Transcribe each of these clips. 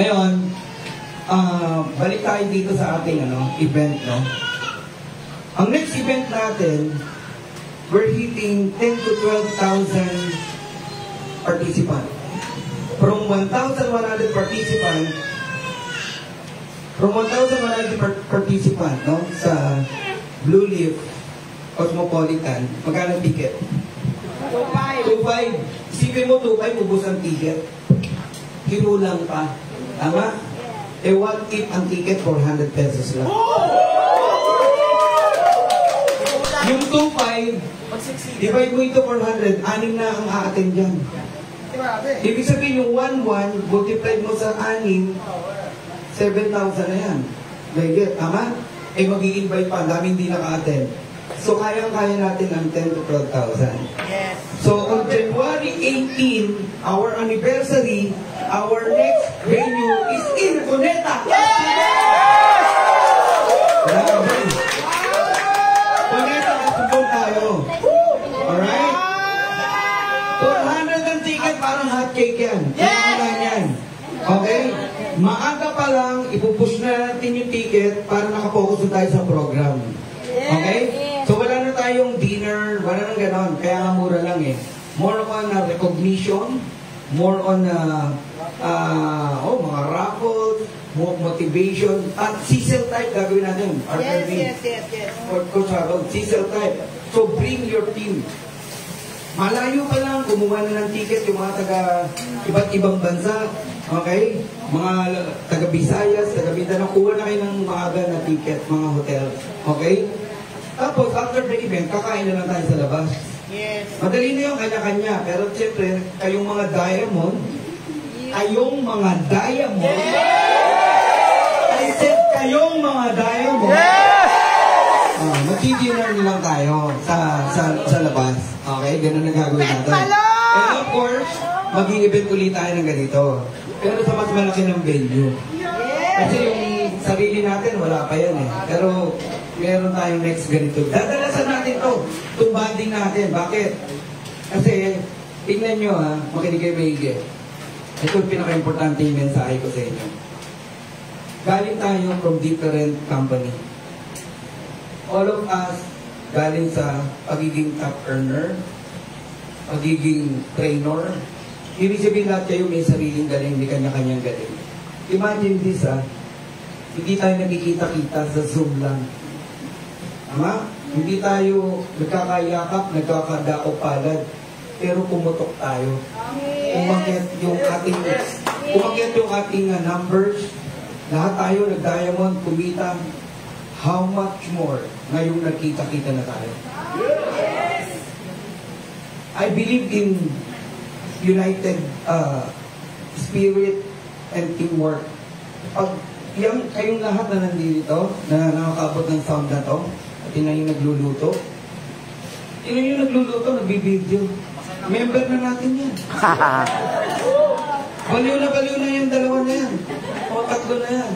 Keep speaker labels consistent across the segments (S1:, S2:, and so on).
S1: Ngayon, balik tayo dito sa ating event, no? Ang next event natin, we're hitting 10 to 12,000 participants. From 1,100 participants, no, sa Blue Leaf Cosmopolitan, magkano ticket? 2.5. Isipin mo, 2.5, ubos ang ticket. Kinulang pa. Tama? Eh, what if ang ticket, 400 pesos lang? Yung 2.5, divide mo ito 400, 6 na ang a-attend dyan. Ibig sabihin, yung 1.1, multiply mo sa 6, 7,000 na yan. Legit, tama? Eh, mag-i-invite pa, dami hindi naka-attend. So, kayang-kaya natin ang 10 to 12,000.
S2: Yes.
S1: So, on January 18, our anniversary, our next venue is in Cuneta.
S2: Yes!
S1: Grabe. Cuneta, katubong tayo. Alright? 400 ang ticket, parang hot cake yan. Yan. Okay? Maaga pa lang, ipupush na natin yung ticket para nakapokus na tayo sa program. Okay? So wala na tayong dinner, wala nang ganon. Kaya nga mura lang eh. More on recognition, more on mga raffles, more motivation. At CCL type gagawin natin.
S2: Yes.
S1: Coach Harold, CCL type. So bring your team. Malayo pa lang, kumuha na ng ticket yung mga taga iba't ibang bansa. Okay? Mga taga Visayas, taga Mindanao, kuha na kayo ng maaga na ticket, mga hotel. Okay? Tapos, after the event, kakain na lang tayo sa labas.
S2: Yes.
S1: Madali na yung kanya-kanya. Pero siyempre, kayong mga diamond, I said, kayong mga diamond, mag-dinner lang tayo sa labas. Okay? Ganun ang gagawin natin. And of course, mag-i-event ulit tayo ng ganito. Pero sa mas malaki ng venue. Kasi yung sarili natin, wala pa yan eh. Pero meron tayong next ganito. Dadalasan natin to. Itong bonding natin. Bakit? Kasi, tingnan nyo ha, makinig kayo maigi. Ito yung pinaka-importante yung mensahe ko sa inyo. Galing tayo from different company. All of us galing sa pagiging top earner, pagiging trainer. Ibig sabihin lahat kayo may sariling galing, may kanya-kanyang galing. Imagine this hindi tayo nakikita-kita sa Zoom lang. Tama? Hindi tayo nagkakayakap, nagkakadao palad, pero pumutok tayo. Umakyat yung ating numbers, lahat tayo nag-diamond, kumita. How much more ngayong nagkita-kita na tayo? I believe in united spirit and teamwork. Pag kayong lahat na nandito, na nakakabot ng sound na to, at yun yung nagluluto, nagbibideo. Member na natin yan. Baliw na yung dalawa na yan. O tatlo na yan.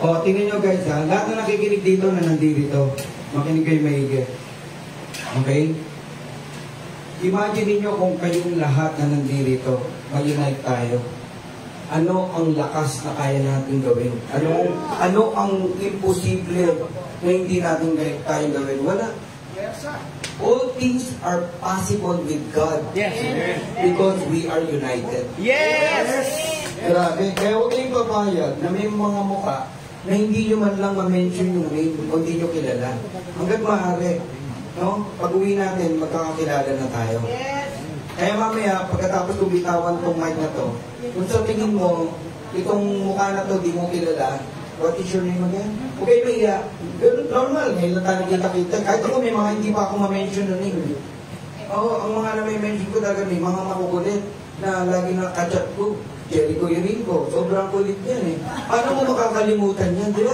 S1: O, tingnan nyo guys ha, lahat na nakikinig dito na nandito, makinig kayo maigi. Okay? Imagine niyo kung kayong lahat na nandito, mag-unite tayo. Ano ang lakas na kaya natin gawin? Ano ang imposible na hindi natin kaya gawin? Wala. All things are possible with God.
S2: Yes.
S1: Because we are united.
S2: Yes.
S1: Grabe. Kaya huwag kayong papayag na may mga mukha na hindi nyo man lang ma-mention yung name o hindi nyo kilala. Hanggang maaari. No? Pag-uwi natin, magkakakilala na tayo.
S2: Yes.
S1: Kaya mamaya, pagkatapos kumitawan tong mic na to, kung sa tingin mo, itong mukha na to, di mo kilala, what is your name again? Okay, maiya. Ganun, normal. Ngayon lang tayo kita-kita. Kahit ako may mga hindi pa ako ma-mention na name. Oo, ang mga na may mention ko talaga, may mga makukulit na lagi na kachat ko. Jericho Iringo. Sobrang kulit yan eh. Paano mo makakalimutan yan, di ba?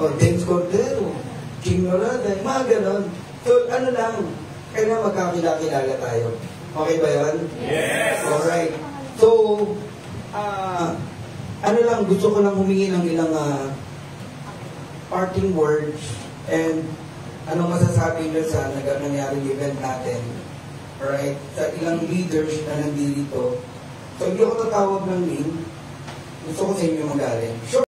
S1: O, James Cordero, Ching Norada, mga ganon. So, ano lang, kaya magkakilala tayo. Okay ba yan?
S2: Yes!
S1: Alright. So, ano lang, gusto ko lang humingi ng ilang parting words and anong masasabi nyo sa nangyaring event natin. Alright? Sa ilang leaders na nandito. So, hindi ako tatawag ng name. Gusto ko sa inyo magaling. Sure.